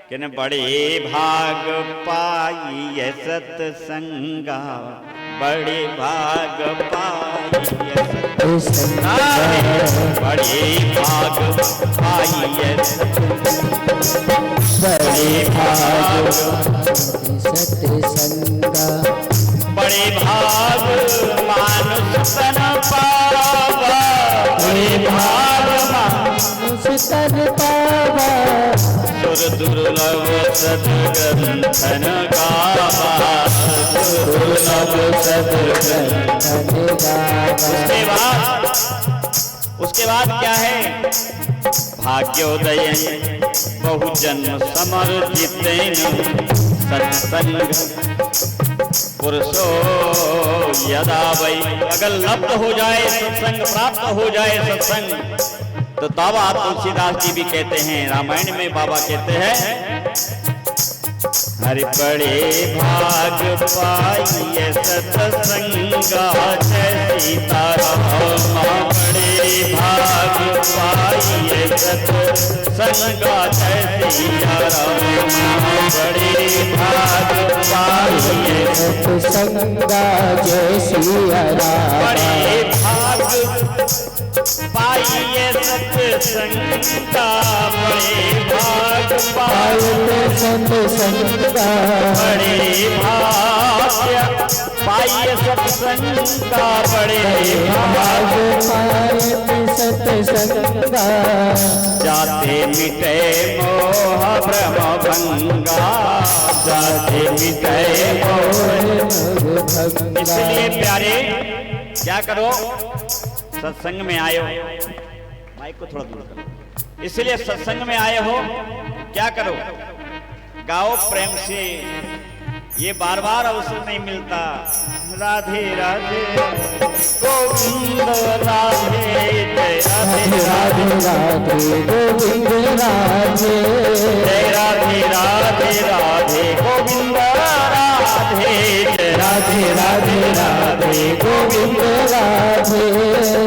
कि न बड़े भाग पाइए सत्संगा, बड़े भाग पाइए सत्संगा, बड़े भाग पाइए, बड़े भाग सत्संगा, बड़े भाग मानुष तन पावा, बड़े भाग मानुष तन पावा, सुर दुर्लभ सद्ग्रंथन गावा, दुर्लभ सद्ग्रंथन गावा। उसके बाद क्या है? भाग्योदय बहुजन्म समर्जितेन सत्संग पुरुषो यदा वै, अगर लब्ध हो जाए सत्संग, प्राप्त हो जाए सत्संग, तो तब आप तुलसीदास जी भी कहते हैं, रामायण में बाबा कहते हैं, हरि बड़े भाग पाइए सत्संगा, जय सीताराम, बड़े भाग पाइए सत्संगा, जय सीताराम, बड़े भाग पाइए सत्संगा, जय सिया राम, बड़े भाग पाइए सत्संगा, बड़े भाग पाइए सत्संगा, बड़े भाग्य पाइए सत्संगा, बड़े भाग पाइए सत्संगा, जाते मिटे मोह भ्रम भंगा, जाते मिटे मोह। इसलिए प्यारे क्या करो, सत्संग में आए हो, माइक को थोड़ा दूर करो, इसलिए सत्संग में आए हो, क्या करो, गाओ प्रेम से, ये बार बार अवसर नहीं मिलता। राधे राधे गोविंद राधे, जय राधे राधे राधे गोविंद राधे, जय राधे राधे राधे गोविंद राधे, जय राधे राधे राधे गोविंद राधे,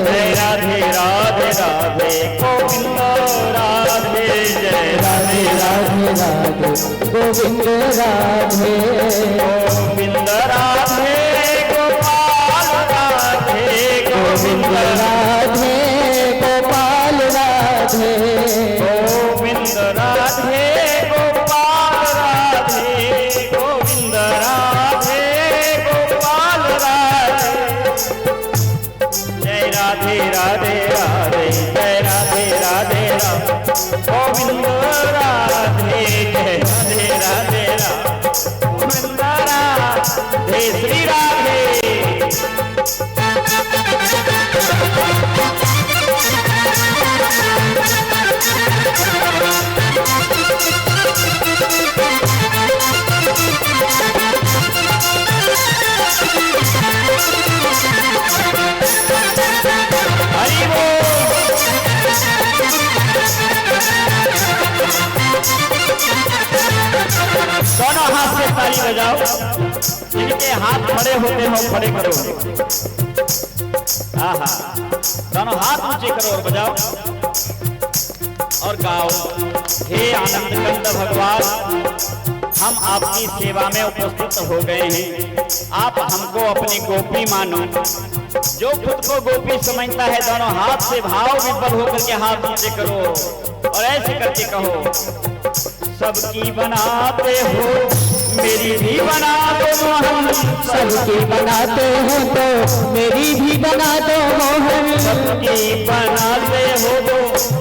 जय राधे राधे राधे गोविंद राधे, जय राधे राधे राधे गोविंद राधे, गोविंद राधे गोपाल राधे, गोविंद राधे गोपाल राधे, गोविंद राधे गोपाल राधे, गोविंद राधे गोपाल राधे, जय राधे राधे राधे, जय राधे राधे राधे गोविंद राधे, जय राधे राधे राधे गोविंद राधे, श्री राधे। हरि बोल। दोनों हाथ से ताली बजाओ, जिनके हाथ खड़े होते हो खड़े करो, आहा, दोनों हाथ ऊंचे करो और बजाओ और गाओ। हे आनंद कंद भगवान, हम आपकी सेवा में उपस्थित हो गए हैं, आप हमको अपनी गोपी मानो। जो खुद को गोपी समझता है, दोनों हाथ से भाव विफल होकर के हाथ नीचे करो और ऐसे करके कहो, सबकी बनाते हो मेरी भी बना दो मोहन, सबकी बनाते हो तो मेरी भी बना दो मोहन, सबकी बनाते हो तो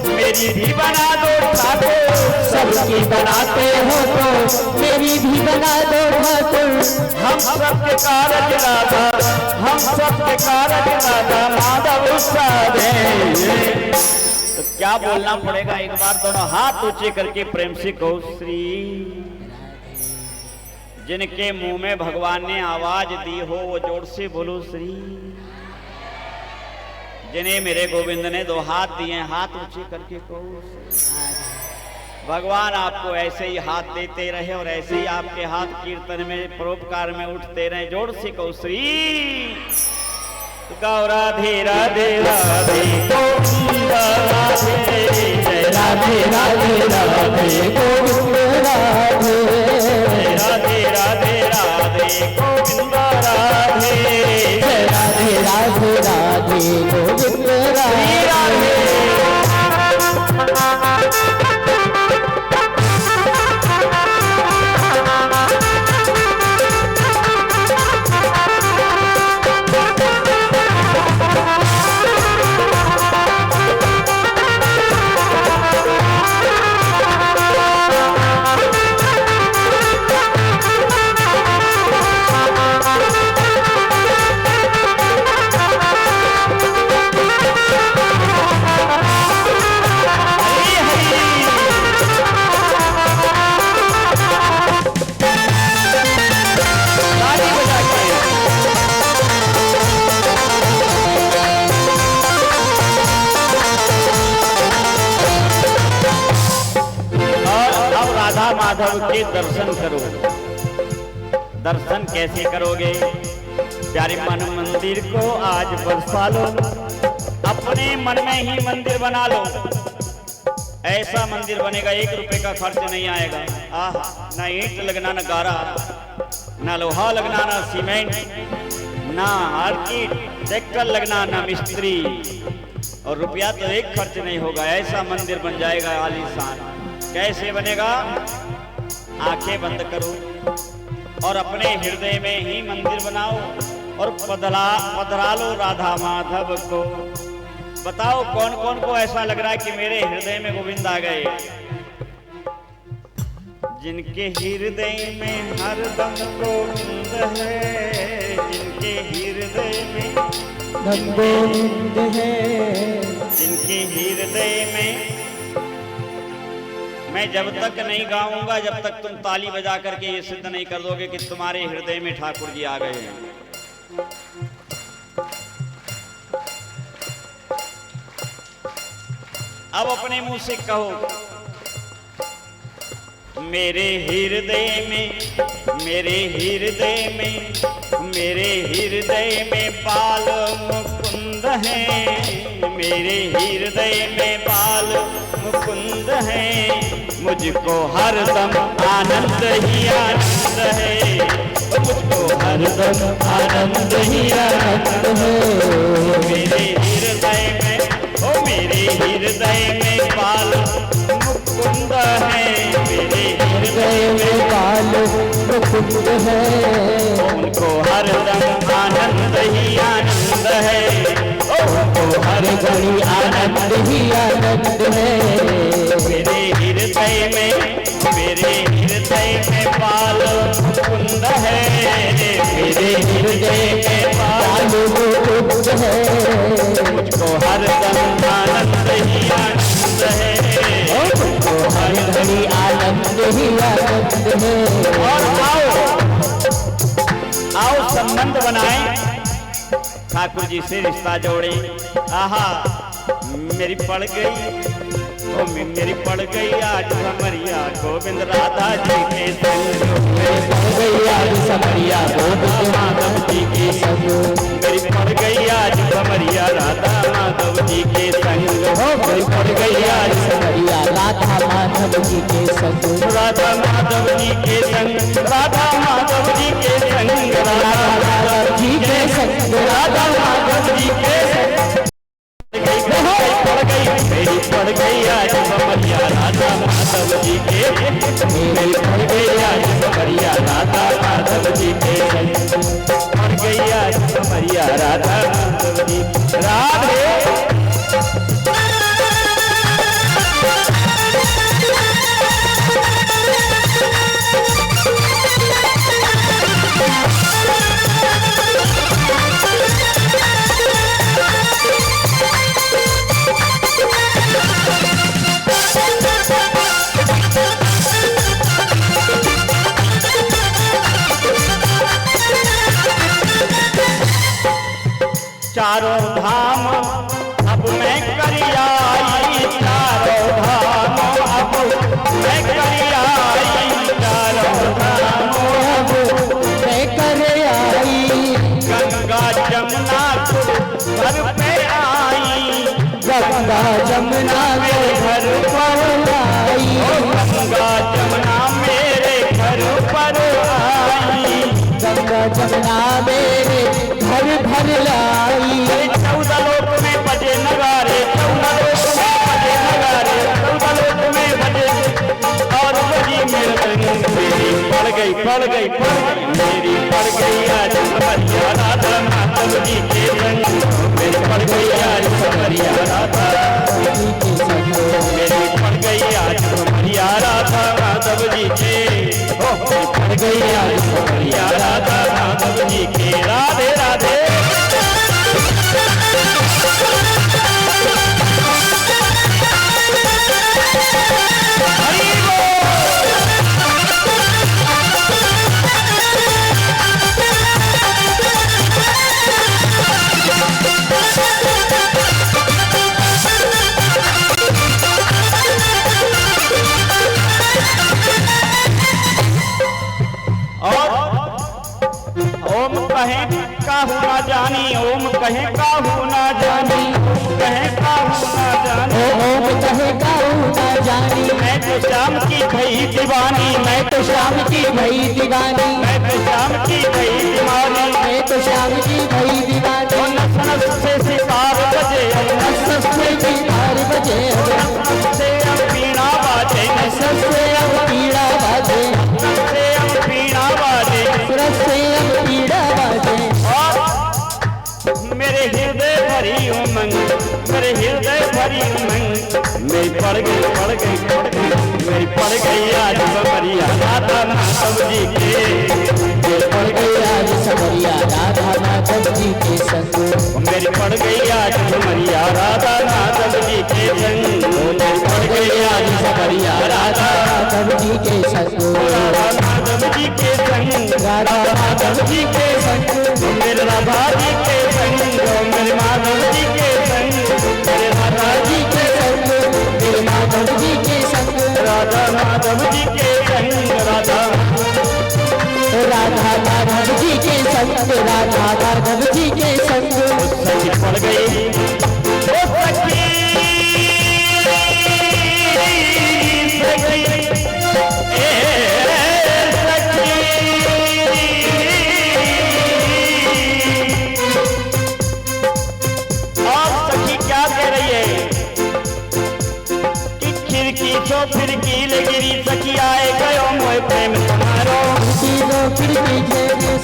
मेरी भी बना दो ठाकुर, सबकी बनाते हो तो मेरी भी बना दो ठाकुर, हम सबके कारज राधा, हम सबके कारज राधा माधव साधे। तो क्या बोलना पड़ेगा, एक बार दोनों हाथ ऊंचे करके प्रेम से कहो, श्री। जिनके मुंह में भगवान ने आवाज दी हो वो जोर से बोलो श्री। जिन्हें मेरे गोविंद ने दो हाथ दिए, हाथ ऊंचे करके कहो भगवान आपको ऐसे ही हाथ देते रहे और ऐसे ही आपके हाथ कीर्तन में परोपकार में उठते रहे। जोर से कहो श्री। गाओ राधे राधे राधे गोविंद राधे, जय राधे राधे राधे गोविंद राधे, माधव के दर्शन करो। दर्शन कैसे करोगे? प्यारे मन मंदिर को आज बरसा लो, अपने मन में ही मंदिर बना लो। ऐसा मंदिर बनेगा 1 रुपए का खर्च नहीं आएगा। ना ईंट लगना, ना गारा, ना लोहा लगना, ना सीमेंट, ना आर्किटेक्चर लगना, ना मिस्त्री, और रुपया तो एक खर्च नहीं होगा। ऐसा मंदिर बन जाएगा आलीशान। कैसे बनेगा? आंखें बंद करो और अपने हृदय में ही मंदिर बनाओ और पधरा लो राधा माधव को। बताओ कौन कौन को ऐसा लग रहा है कि मेरे हृदय में गोविंद आ गए? जिनके हृदय में हरदम गोविंद है, जिनके हृदय में गोविंद है, जिनके हृदय में। मैं जब तक नहीं गाऊंगा, जब तक तुम ताली बजा करके ये सिद्ध नहीं कर दोगे कि तुम्हारे हृदय में ठाकुर जी आ गए हैं। अब अपने मुंह से कहो, मेरे हृदय में, मेरे हृदय में, मेरे हृदय में बाल मुकुंद है, मेरे हृदय में बाल मुकुंद है। मुझको हरदम आनंद ही आनंद है, मुझको हरदम आनंद ही आनंद है। मेरे हृदय में, ओ मेरे हृदय में बाल मुकुंद है, मेरे हृदय में बाल मुकुंद है। उनको हरदम आनंद ही आनंद है, उनको हर घड़ी आनंद ही आनंद है। मेरे हृदय में, मेरे हृदय में बाल मुकुंद है, मेरे हृदय में बाल मुकुंद है। मुझको हरदम आनंद ही आनंद है, मुझको हर घड़ी आनंद ही आनंद है। और आओ संबंध बनाएं, ठाकुर जी से रिश्ता जोड़े। आहा मेरी पड़ गई, ओ मेरी पड़ गई आज समरिया गोविंद राधा जी के संग, मेरी पड़ गई आज समरिया गोविंद माधव जी के संग, मेरी पड़ गई आज समरिया राधा माधव जी के संग, मेरी पड़ गई आज समरिया राधा माधव जी के संग, राधा माधव जी के संग, राधा माधव जी के संग, राधा माधव जी के संग, राधा माधव जी के संग। पड़ गई, मेरी पड़ गई आज समरिया राधा माधव जी के, मेरी पड़ गई आज समरिया राधा माधव जी के संग, पड़ गई आज समरिया राधा माधव जी। राधे चारों धाम अब मैं कर आई, चारों धाम अब मैं कर आई, चारों धाम अब मैं कर आई। गंगा जमुना घर पे आई, गंगा जमुना मेरे घर पर आई, गंगा जमुना मेरे घर पर आई, गंगा जमुना मेरे घर भर लाई। 14 लोक में बजे नगारे, 14 लोक में बजे नगारे, 14 लोक में बजे और बजी मेरे रंग। मेरी पड़ गई, पड़ गई, पड़ गई, मेरी पड़ गई आज समरिया राधा माधव जी के संग, मेरी पड़ गई आज समरिया राधा जी के संग, मेरी पड़ गई आज समरिया राधा माधव जी के, ओ मेरी पड़ गई आज समरिया राधा माधव जी के। राधे राधे काहू ना जानी, ओम कहे काहू ना जानी, ओम कहे काहू ना जानी, ओम कहे काहू ना जानी। मैं तो श्याम की भई दीवानी, मैं तो श्याम की भई दीवानी, मैं तो श्याम की भई दीवानी, मैं तो श्याम की भई दीवानी। नस नस से सितार बजे, नस नस से सितार बजे, नस से अब पीड़ा बाजे, नस से अब पीड़ा बाजे, नस से अब पीड़ा बाजे। रस से अब पीड़ा बाजे। और मेरे हृदय भरी उमंग, मेरे हृदय भरी उमंग, मेरी पड़ गई पड़ गई पड़ गई, मेरी पड़ गई आज समरिया राधा माधव जी के, मेरी पड़ गई आज समरिया राधा माधव जी के संग, मेरी पड़ गई आज समरिया राधा माधव जी के संग, मेरी पड़ गई आज समरिया राधा माधव जी के संग, राधा माधव जी के संग, राधा माधव जी के संग, मेरे राधा जी के संग, मेरे माधव जी के संग, मेरे राधा जी के संग, मेरे माधव जी के संग, राधा माधव जी के संग, राधा राधा माधव जी के संग, राधा माधव जी के संग। सखी पड़ गई ओ सखी सखी ए सखी। और सखी क्या कह रही है कि खिड़की जो फिरकी गिरी, सखी आए गयो मोय प्रेम तुम्हारो, खिड़की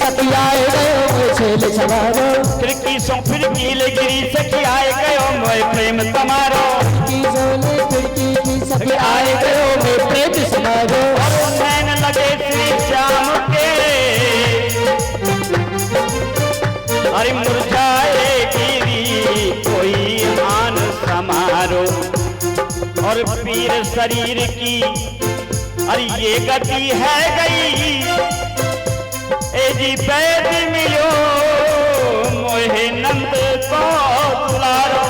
सखी आए गयो छेल छवारो, खिड़की सो फिरकी गिरी, सखी आए गयो मोय प्रेम तुम्हारो, खिड़की की सखी आए गयो में प्रेम समारो। और नैन लगे श्री श्याम के, अरे मुरझाए गिरी कोई आन समारो, और पीर शरीर की अरे ये गति है गई, ए जी पैद मिलो मोहे नंद को दुलारो,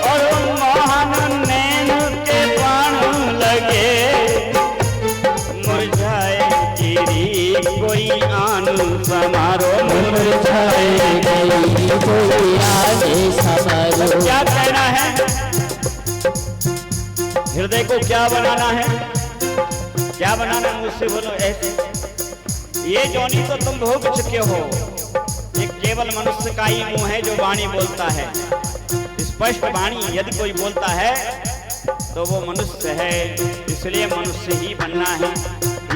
और मोहन नैन के बाण लगे, मुरझाए गिरी कोई आन समारो, मुरझाए गई कोई आने समारो। क्या कहना है, हृदय को क्या बनाना है, क्या बनाना है मुझसे बोलो। ऐसे ये जोनी तो तुम भोग चुके हो, एक केवल मनुष्य का ही मुंह है जो वाणी बोलता है, स्पष्ट वाणी यदि कोई बोलता है तो वो मनुष्य है, इसलिए मनुष्य ही बनना है।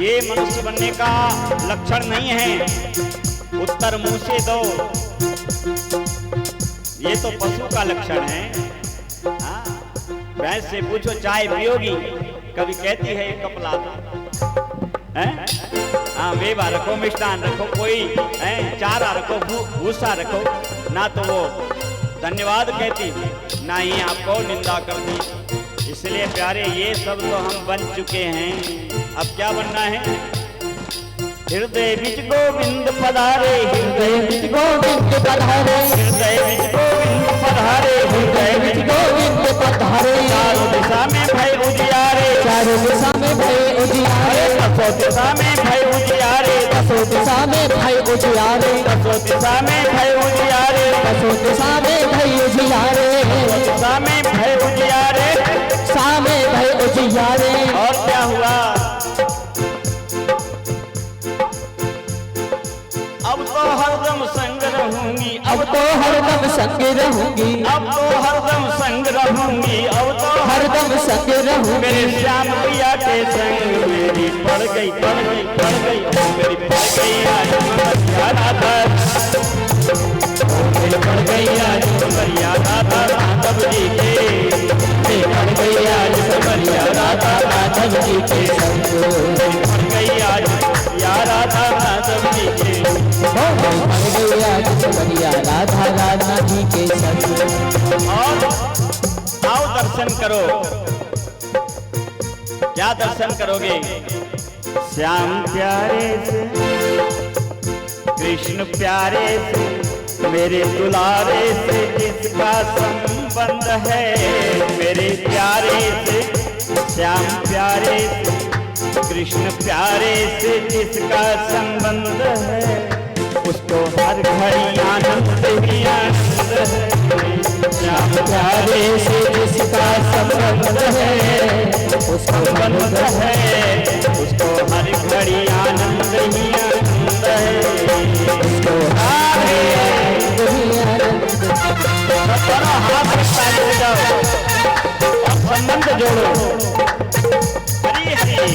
ये मनुष्य बनने का लक्षण नहीं है उत्तर मुंह से दो, ये तो पशु का लक्षण है। हाँ, भैंस से पूछो चाय पियोगी, कभी कहती है एक कप ला दो, हैं? हाँ मेवा रखो, मिष्ठान रखो, कोई चारा रखो, भूसा रखो, ना तो वो धन्यवाद कहती, ना ही आपको निंदा करती। इसलिए प्यारे ये सब तो हम बन चुके हैं, अब क्या बनना है। हृदय बिच गोविंद पधारे, हृदय बिच गोविंद पधारे, हृदय बिच गोविंद पधारे, हृदय बिच गोविंद पधारे। चारों दिशा में भय उजियारे, चारों दिशा में भय उजियारे, दसों दिशा में भय उजियारे, दसों दिशा में भय उजियारे, दसों दिशा में भय उजियारे, दसों दिशा में भय उजियारे, दिशा में भय उजियारे, सा में भय उजियारे। और क्या हुआ, अब तो हरदम संग रहूंगी, अब तो हरदम संग रहूंगी, अब तो हरदम संग रहूंगी, अब तो हरदम संग रहूंगी। मेरे श्याम प्रिया के संग मेरी पड़ गई पड़ गई पड़ गई, मेरी पड़ गई आज समरिया राधा, मेरी पड़ गई आज समरिया राधा माधव जी के, मेरी पड़ गई आज समरिया राधा माधव जी के संग, मेरी पड़ गई आज या राधा माधव जी के, पड़ गई आज समरिया राधा राधा जी के संग। और आओ दर्शन करो, क्या दर्शन करोगे। श्याम प्यारे से, कृष्ण प्यारे से, मेरे दुलारे से जिसका संबंध है, मेरे प्यारे से, श्याम प्यारे से, कृष्ण प्यारे से जिसका संबंध है, उसको हर घड़ी आनंद ही आनंद है। श्याम प्यारे से जिसका संबंध है उसको संबंध है, उसको हर घड़ी आनंद ही आनंद है। उसको आगे ही आनंद। दोनों हाथ में ताली बजाओ और संबंध जोड़ो। हरी हरी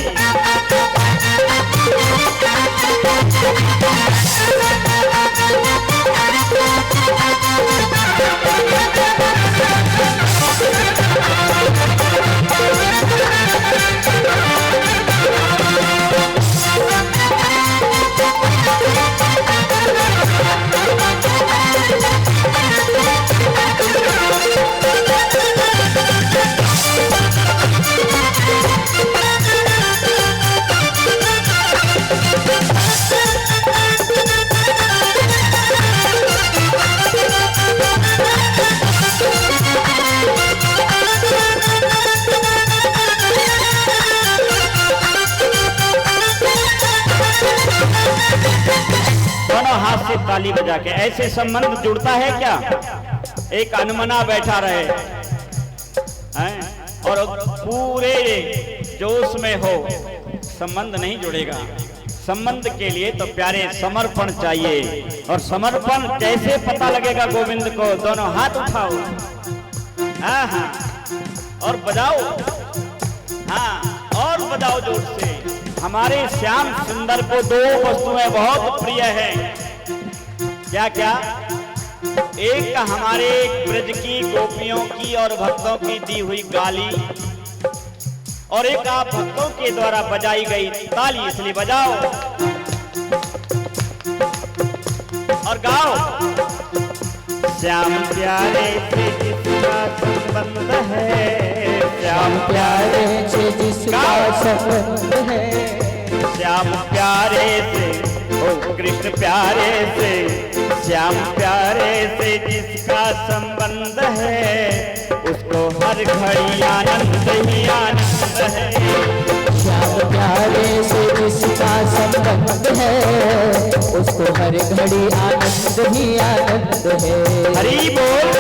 ताली बजा के ऐसे संबंध जुड़ता है क्या? एक अनमना बैठा रहे हैं और पूरे जोश में हो, संबंध नहीं जुड़ेगा। संबंध के लिए तो प्यारे समर्पण चाहिए। और समर्पण कैसे पता लगेगा गोविंद को? दोनों हाथ उठाओ, हाँ हाँ, और बजाओ, हाँ और बजाओ जोर से। हमारे श्याम सुंदर को दो वस्तुएं बहुत प्रिय हैं। क्या क्या? एक हमारे ब्रज की गोपियों की और भक्तों की दी हुई गाली, और एक आप भक्तों के द्वारा बजाई गई ताली। इसलिए बजाओ और गाओ। श्याम प्यारे से जिसका संबंध है, श्याम प्यारे से जिसका संबंध है, श्याम प्यारे से, ओ कृष्ण प्यारे से, श्याम प्यारे से जिसका संबंध है, उसको हर घड़ी आनंद ही आनंद है। श्याम प्यारे से जिसका संबंध है, उसको हर घड़ी आनंद ही आनंद है। हरि बोल।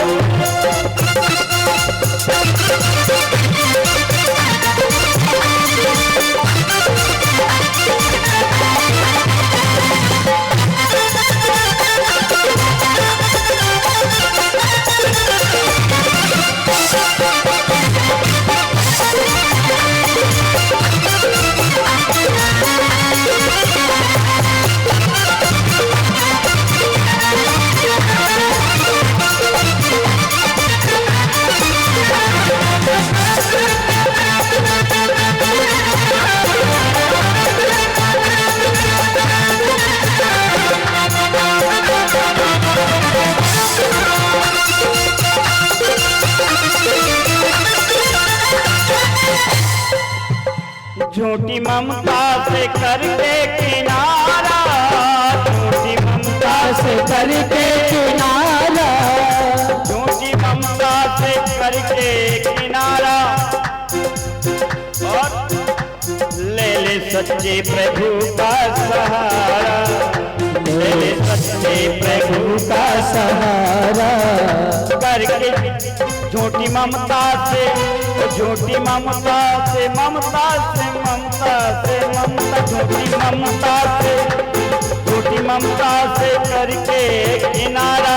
झूठी ममता से करके किनारा, झूठी ममता से करके किनारा, झूठी ममता से करके किनारा, और ले सच्चे प्रभु का सहारा, ले सच्चे प्रभु का सहारा। करके झूठी ममता से, झूठी ममता से, ममता से, ममता से, ममता, झूठी ममता से, झूठी ममता से करके किनारा,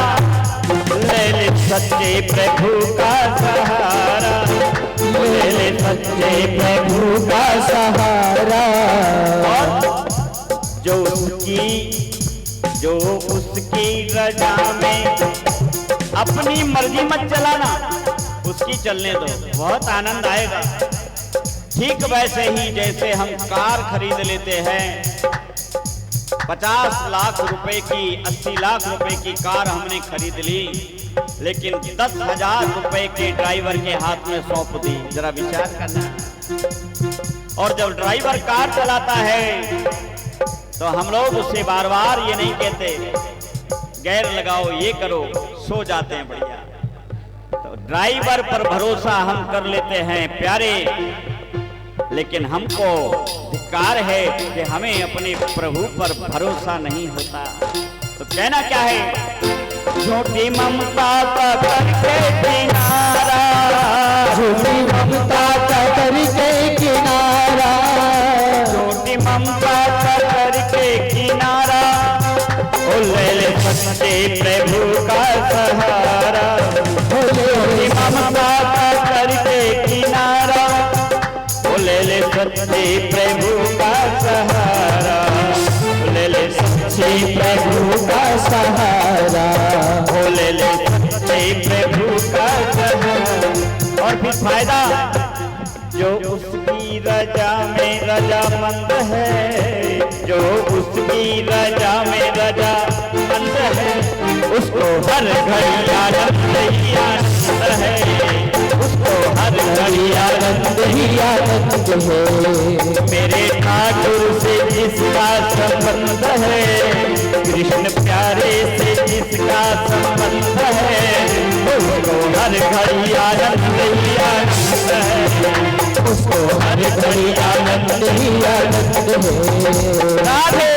ले सच्चे प्रभु का सहारा, ले सच्चे प्रभु का सहारा। और जो उसकी रजा में अपनी मर्जी मत चलाना, उसकी चलने दो, बहुत आनंद आएगा। ठीक वैसे ही जैसे हम कार खरीद लेते हैं, 50 लाख रुपए की, 80 लाख रुपए की कार हमने खरीद ली, लेकिन 10,000 रुपए के ड्राइवर के हाथ में सौंप दी। जरा विचार करना। और जब ड्राइवर कार चलाता है तो हम लोग उससे बार बार ये नहीं कहते गैर लगाओ, ये करो, सो जाते हैं बढ़िया। तो ड्राइवर पर भरोसा हम कर लेते हैं प्यारे, लेकिन हमको धिक्कार है कि हमें अपने प्रभु पर भरोसा नहीं होता। तो कहना क्या है, झूठी ममता का करके किनारा, झूठी ममता का करके किनारा, झूठी ममता का करके किनारा, ओ ले ले सच्चे प्रभु का सहारा, झूठी ममता का करके किनारा, ओ ले ले सच्चे प्रभु का सहारा, ले ले सच्चे प्रभु का सहारा, ओ ले ले सच्चे प्रभु का सहारा। और फिर फायदा, जो उसकी रजा में रजामंद है, जो उसकी रजा में रजामंद है, उसको हर घड़ी आनंद ही आनंद है, उसको हर घड़ी आनंद ही आनंद है। मेरे ठाकुर से जिसका संबंध है, कृष्ण प्यारे से जिसका संबंध है, उसको हर घड़ी आनंद ही आनंद है, उसको हर घड़ी आनंद ही आनंद है। राधे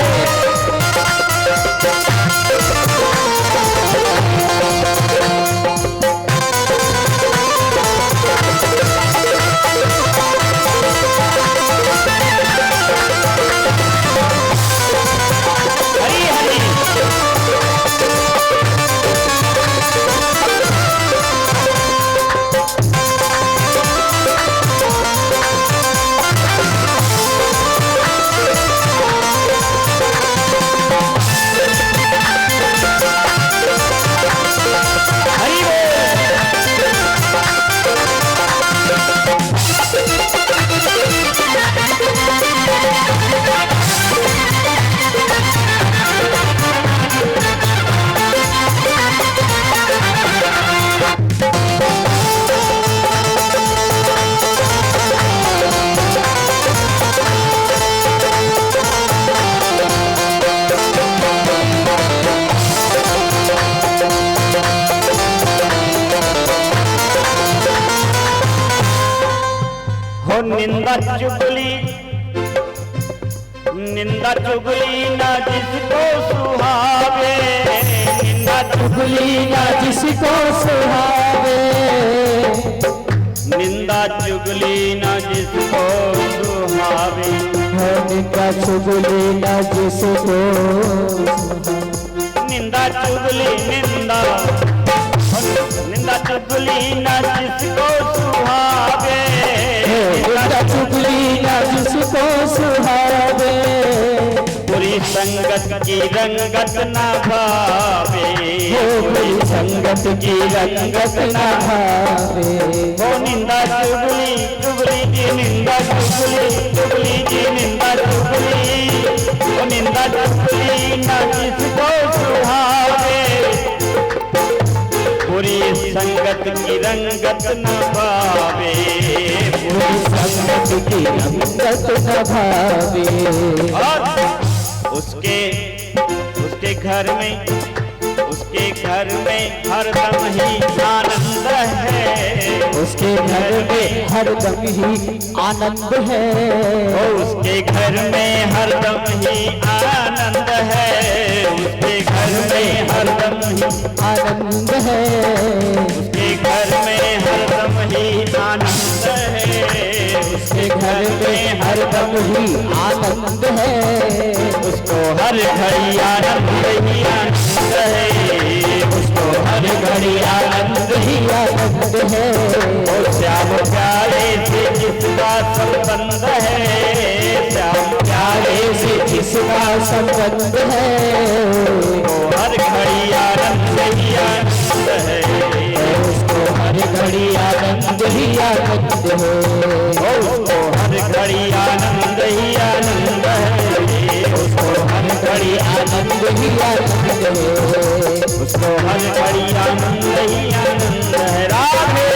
निंदा चुगली, निंदा चुगली ना जिसको सुहावे, निंदा चुगली ना जिसको सुहावे, निंदा चुगली ना जिसको सुहावे, निंदा चुगली ना जिसको, निंदा चुगली निंदा, निंदा चुगली ना जिसको सुहावे, निंदा चुगली ना जिसको सुहावे, बुरी संगत की रंगत ना भावे, बुरी संगत की रंगत ना भावे, हो निंदा चुगली चुगली की निंदा चुगली, चुगली की निंदा चुगली, हो निंदा चुगली ना जिसको सुहावे, बुरी संगत की रंगत न भावे, बुरी संगत की रंगत न भावे। और उसके घर में हरदम ही आनंद है, उसके घर में हरदम ही आनंद है, उसके घर में हरदम ही आनंद है, उसके घर में हरदम ही आनंद है, उसके घर में हरदम ही आनंद है, उसके घर में हरदम ही आनंद है, उसको हर घड़ी आनंद ही आनंद है, उसको हर घड़ी आनंद ही आनंद है। और श्याम प्यारे से जिसका संबंध है, श्याम प्यारे से जिसका संबंध है, वो हर घड़ी आनंद ही आनंद है, उसको हर घड़ी आनंद ही आनंद है, उसको हर घड़ी आनंद ही आनंद है, उसको हर घड़ी आनंद ही आनंद है, उसको हर घड़ी आनंद ही आनंद है। राधे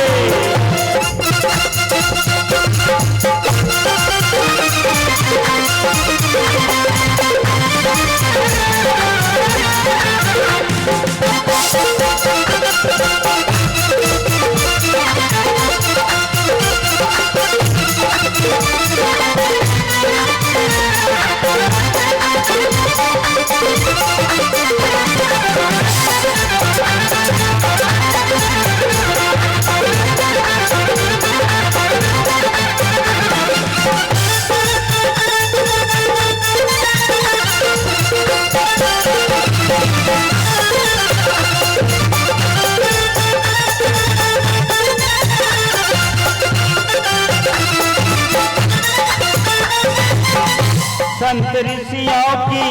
संत ऋषियों की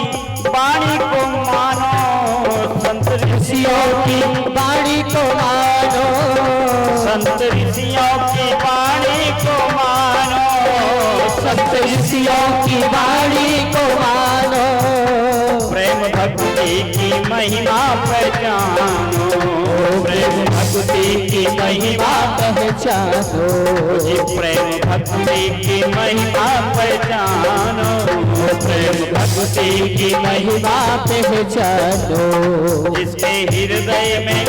वाणी को मानो, संत ऋषियों की वाणी को मानो, संत ऋषियों की वाणी को मानो, संत ऋषियों की वाणी को मानो, प्रेम भक्ति की महिमा पहचानो, प्रेम भक्ति की महिमा पहचानो, जी प्रेम भक्ति की महिमा पहचानो, प्रेम भक्ति की महिमा पहचानो। जिसके हृदय में,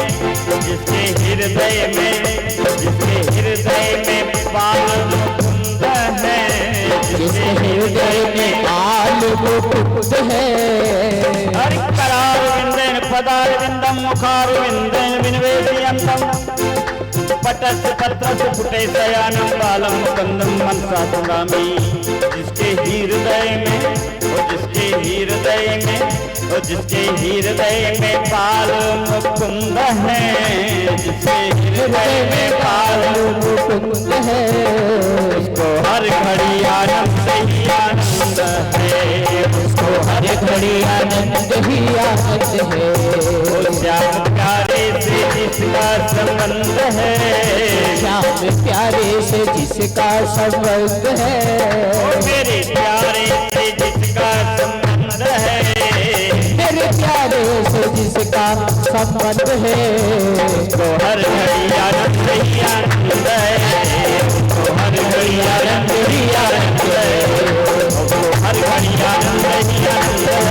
जिसके हृदय में, जिसके हृदय में बाल मुकुंद है, जिसके हृदय में बाल मुकुंद है, हरि करार विंदन पदार विंदम मुखार विंदन विनवेशयंतम पटस पत्रस फुटे शयानम बालम मुकुंदम मनसा सुगामी। जिसके हृदय में, और जिसके हृदय में, और जिसके हृदय में बाल मुकुंद है, जिसके हृदय में बाल मुकुंद है, उसको हर घड़ी आनंद ही आनंद है, उसको हर घड़ी आनंद ही आनंद है। वो श्याम प्यारे से जिसका संबंध है, श्याम प्यारे से जिसका संबंध है, मेरे प्यारे से जिसका संबंध है, मेरे प्यारे से जिसका संबंध है, उसको हर घड़ी आनंद ही आनंद है, उसको हर घड़ी आनंद ही आनंद है, उसको हर घड़ी आनंद ही आनंद है,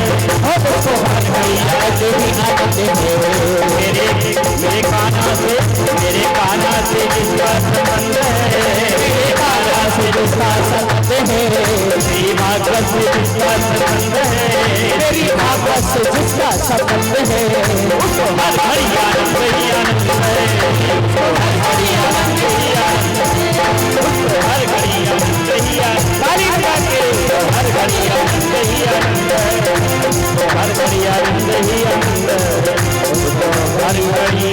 उसको हर घड़ी आनंद ही आनंद है। मेरे कान्हा से जिसका संबंध है, मेरे कान्हा से जिसका संबंध है, मेरी भागवत से जिसका संबंध है, मेरी भागवत से जिसका संबंध है, उसको हर घड़ी आनंद ही आनंद है, उसको हर घड़ी आनंद ही आनंद है, उसको हर घड़ी आनंद ही आनंद, तारीफ करके उसको हर घड़ी आनंद ही आनंद है, उसको हर घड़ी आनंद ही आनंद है, उसको हर घड़ी